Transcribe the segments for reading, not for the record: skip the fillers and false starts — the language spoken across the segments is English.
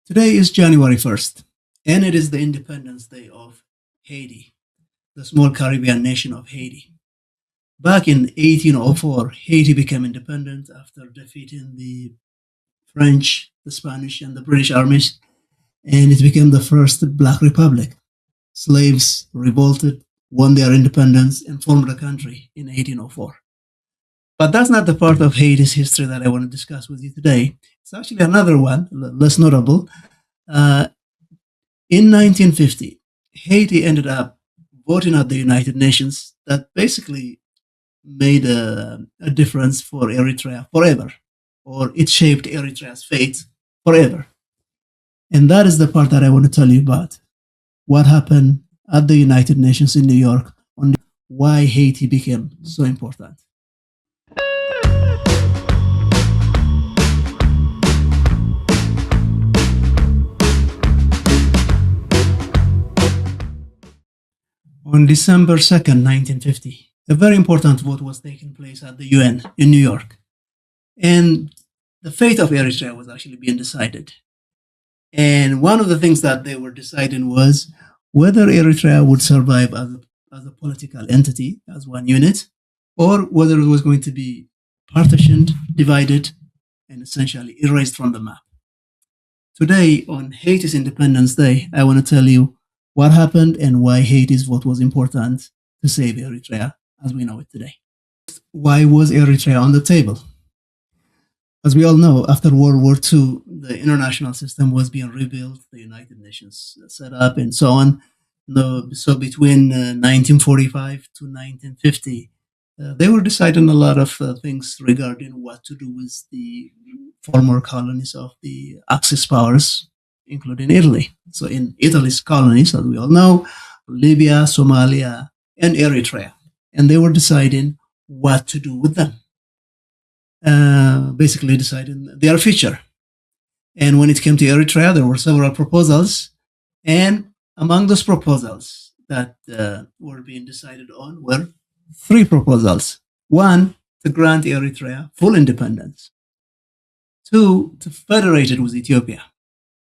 Today is January 1st, and it is the Independence Day of Haiti, the small Caribbean nation of Haiti. Back in 1804, Haiti became independent after defeating the French, the Spanish, and the British armies, and it became the first black republic. Slaves revolted, won their independence, and formed a country in 1804. But that's not the part of Haiti's history that I want to discuss with you today. It's actually another one, less notable. Uh, in 1950, Haiti ended up voting at the United Nations that basically made a difference for Eritrea forever, or it shaped Eritrea's fate forever. And that is the part that I want to tell you about. What happened at the United Nations in New York on why Haiti became so important. On December 2nd, 1950, a very important vote was taking place at the UN in New York. And the fate of Eritrea was actually being decided. And one of the things that they were deciding was whether Eritrea would survive as a political entity, as one unit, or whether it was going to be partitioned, divided, and essentially erased from the map. Today, on Haiti's Independence Day, I want to tell you what happened and why Haiti's vote was important to save Eritrea as we know it today. Why was Eritrea on the table? As we all know, after World War II, the international system was being rebuilt, the United Nations set up, and so on. So between 1945 to 1950, they were deciding a lot of things regarding what to do with the former colonies of the Axis powers, including Italy. So in Italy's colonies, as we all know, Libya, Somalia, and Eritrea. And they were deciding what to do with them. Basically deciding their future. And when it came to Eritrea, there were several proposals. And among those proposals that were being decided on were three proposals. One, to grant Eritrea full independence. Two, to federate it with Ethiopia,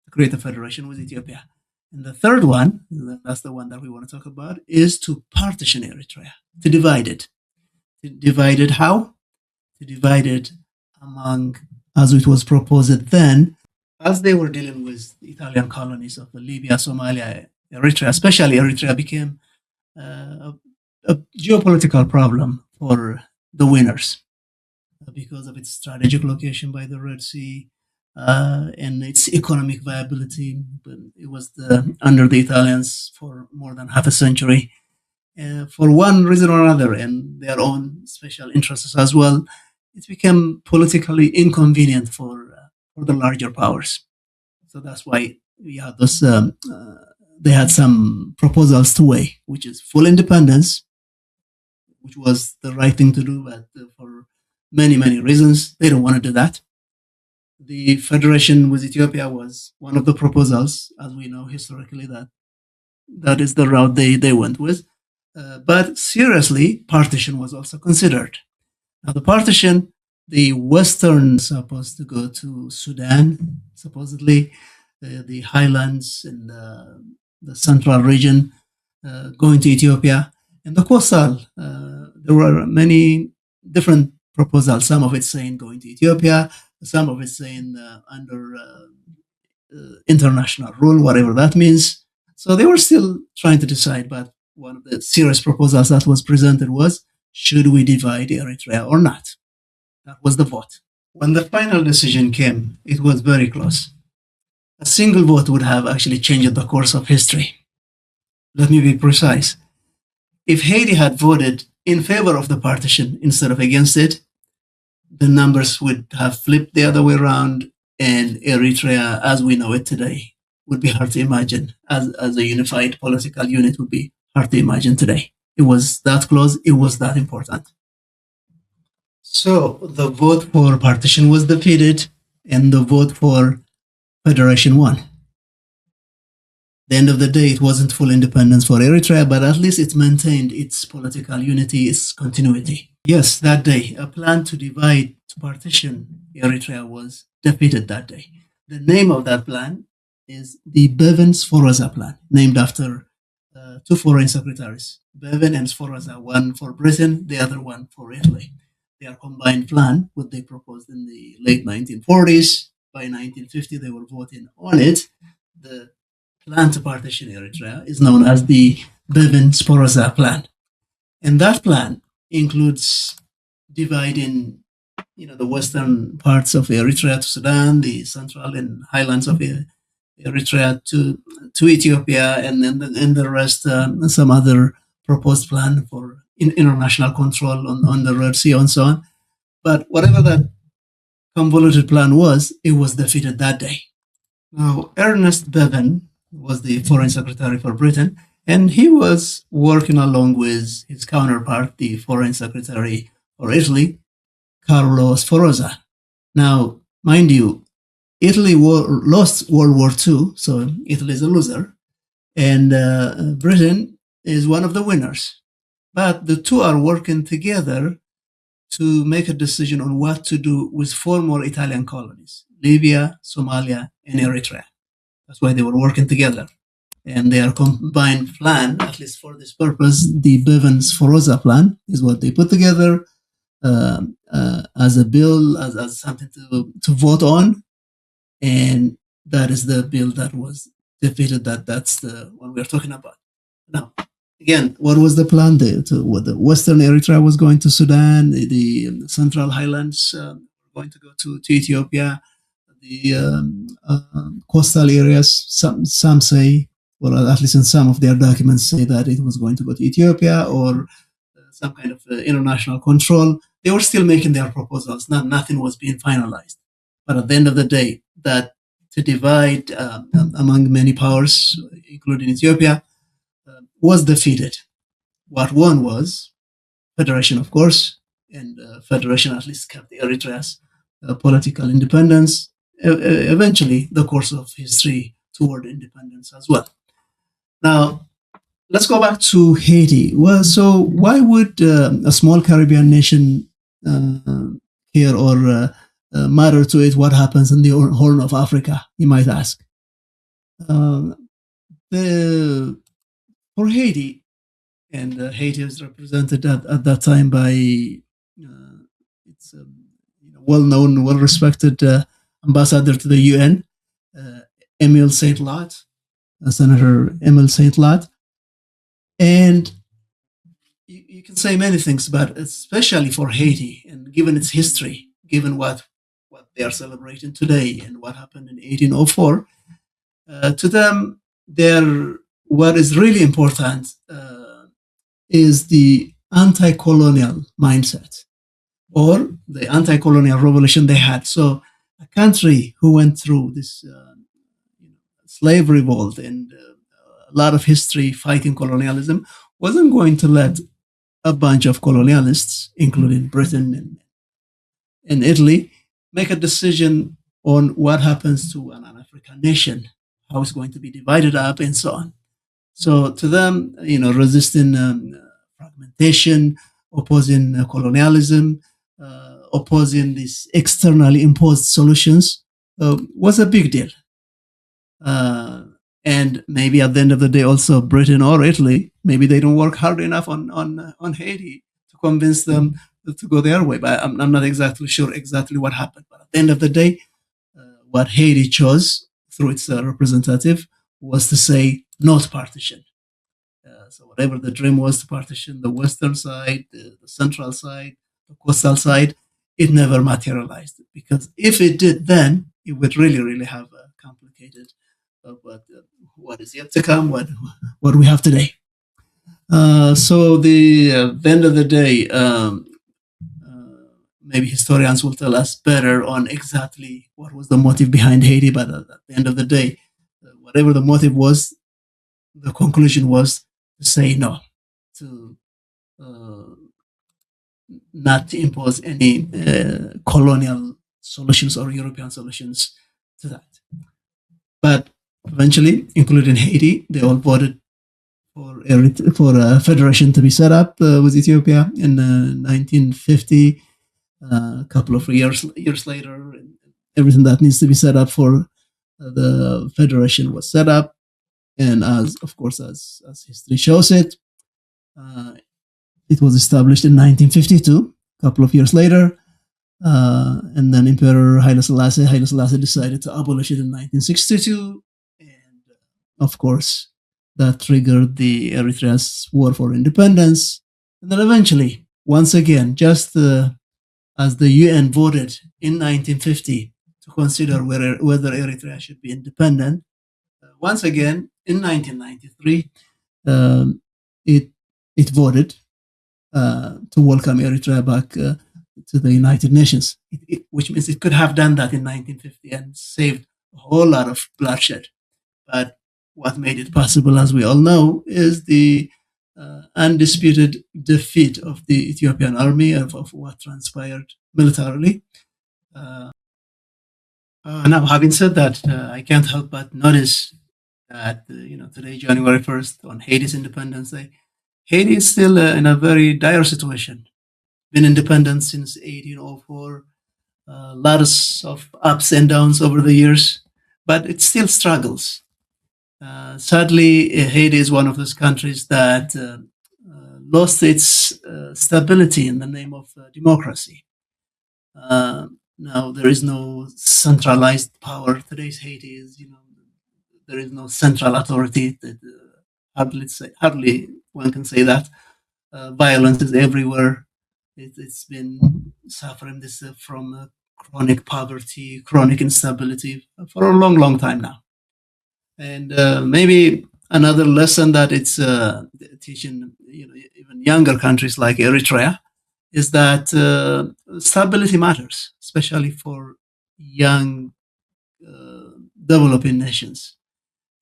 to create a federation with Ethiopia. And the third one, that's the one that we want to talk about, is to partition Eritrea, to divide it. To divide it how? To divide it among, as it was proposed then, as they were dealing with the Italian colonies of Libya, Somalia, Eritrea, especially Eritrea became a geopolitical problem for the winners because of its strategic location by the Red Sea and its economic viability. It was under the Italians for more than half a century. For one reason or another, and their own special interests as well, it became politically inconvenient for the larger powers. So that's why we had those. They had some proposals to weigh, which is full independence, which was the right thing to do, but for many reasons, they don't want to do that. The federation with Ethiopia was one of the proposals, as we know historically that is the route they went with. But seriously, partition was also considered. Now, the partition, the Western supposed to go to Sudan, supposedly, the highlands and the central region going to Ethiopia, and the coastal. There were many different proposals, some of it saying going to Ethiopia, some of it saying under international rule, whatever that means. So they were still trying to decide, but one of the serious proposals that was presented was, should we divide Eritrea or not? That was the vote. When the final decision came, it was very close. A single vote would have actually changed the course of history. Let me be precise. If Haiti had voted in favor of the partition instead of against it, the numbers would have flipped the other way around, and Eritrea, as we know it today, would be hard to imagine. As a unified political unit would be hard to imagine today. It was that close, it was that important. So the vote for partition was defeated, and the vote for federation won. At the end of the day, it wasn't full independence for Eritrea, but at least it maintained its political unity, its continuity. Yes, that day, a plan to divide, to partition Eritrea was defeated that day. The name of that plan is the Bevin-Sforza Plan, named after two foreign secretaries, Bevin and Sforza, one for Britain, the other one for Italy. Their combined plan, what they proposed in the late 1940s. By 1950, they were voting on it. The plan to partition Eritrea is known as the Bevin-Sforza Plan. And that plan includes dividing the western parts of Eritrea to Sudan, the central and highlands of Eritrea to Ethiopia, and then the rest, some other proposed plan for international control on the Red Sea and so on. But whatever that convoluted plan was, it was defeated that day. Now, Ernest Bevin was the foreign secretary for Britain, and he was working along with his counterpart, the foreign secretary for Italy, Carlo Sforza. Now, mind you, Italy lost World War II, so Italy is a loser, and Britain is one of the winners. But the two are working together to make a decision on what to do with four more Italian colonies, Libya, Somalia, and Eritrea. That's why they were working together. And their combined plan, at least for this purpose, the Bevin-Sforza plan, is what they put together as a bill, as something to vote on. And that is the bill that was defeated. That's the one we're talking about. Now, again, what was the plan? The Western Eritrea was going to Sudan, the Central Highlands going to go to Ethiopia, the coastal areas, some say, or at least in some of their documents say that it was going to go to Ethiopia or some kind of international control. They were still making their proposals. Nothing was being finalized. But at the end of the day, that to divide among many powers, including Ethiopia, was defeated. What won was federation, of course, and federation at least kept Eritrea's political independence. Eventually, the course of history toward independence as well. Now, let's go back to Haiti. Well, so why would a small Caribbean nation care or matter to it what happens in the Horn of Africa, you might ask? For Haiti, and Haiti is represented at that time by its well-known, well-respected ambassador to the UN, Emile Saint-Lot, Senator Emile Saint-Lot. And you can say many things, but especially for Haiti, and given its history, given what they are celebrating today and what happened in 1804, to them, what is really important is the anti-colonial mindset or the anti-colonial revolution they had. So a country who went through this slave revolt and a lot of history fighting colonialism wasn't going to let a bunch of colonialists, including Britain and Italy, make a decision on what happens to an African nation, how it's going to be divided up, and so on. So to them, resisting fragmentation, opposing colonialism, opposing these externally imposed solutions was a big deal. And maybe at the end of the day, also Britain or Italy, maybe they don't work hard enough on Haiti to convince them to go their way. But I'm not exactly sure exactly what happened. But at the end of the day, what Haiti chose through its representative was to say no to partition. So whatever the dream was to partition the western side, the central side, the coastal side, it never materialized. Because if it did then, it would really, really have complicated what is yet to come, what we have today. So the end of the day, maybe historians will tell us better on exactly what was the motive behind Haiti. But at the end of the day, whatever the motive was, the conclusion was to say no, to not to impose any colonial solutions or European solutions to that. But eventually, including Haiti, they all voted for a federation to be set up with Ethiopia in 1950. A couple of years later, everything that needs to be set up for the federation was set up, and as of course as history shows it, uh, it was established in 1952. A couple of years later, and then Emperor Haile Selassie decided to abolish it in 1962, and of course that triggered the Eritrea's war for independence. And then eventually, once again, just as the UN voted in 1950 to consider whether Eritrea should be independent, once again in 1993, um, it it voted to welcome Eritrea back to the United Nations, which means it could have done that in 1950 and saved a whole lot of bloodshed. But what made it possible, as we all know, is the undisputed defeat of the Ethiopian army, of what transpired militarily. Uh, Now, having said that, I can't help but notice that today, January 1st, on Haiti's Independence Day, Haiti is still in a very dire situation. Been independent since 1804. Lots of ups and downs over the years, but it still struggles. Sadly, Haiti is one of those countries that lost its stability in the name of democracy. Now there is no centralized power. Today's Haiti is, there is no central authority. That hardly one can say that. Violence is everywhere. It's been suffering this from chronic poverty, chronic instability for a long, long time now. And maybe another lesson that it's teaching, even younger countries like Eritrea, is that stability matters, especially for young developing nations.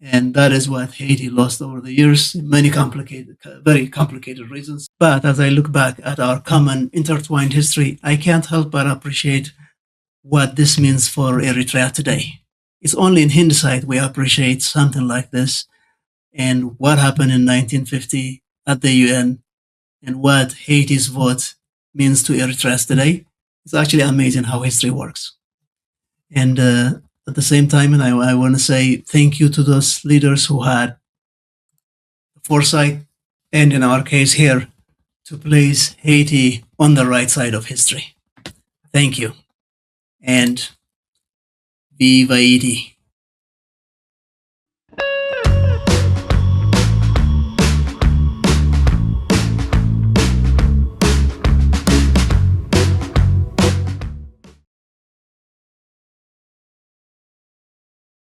And that is what Haiti lost over the years, many very complicated reasons. But as I look back at our common intertwined history, I can't help but appreciate what this means for Eritrea today. It's only in hindsight we appreciate something like this and what happened in 1950 at the UN and what Haiti's vote means to Eritrea today. It's actually amazing how history works. And at the same time, and I want to say thank you to those leaders who had the foresight, and in our case here, to place Haiti on the right side of history. Thank you. And viva Haiti.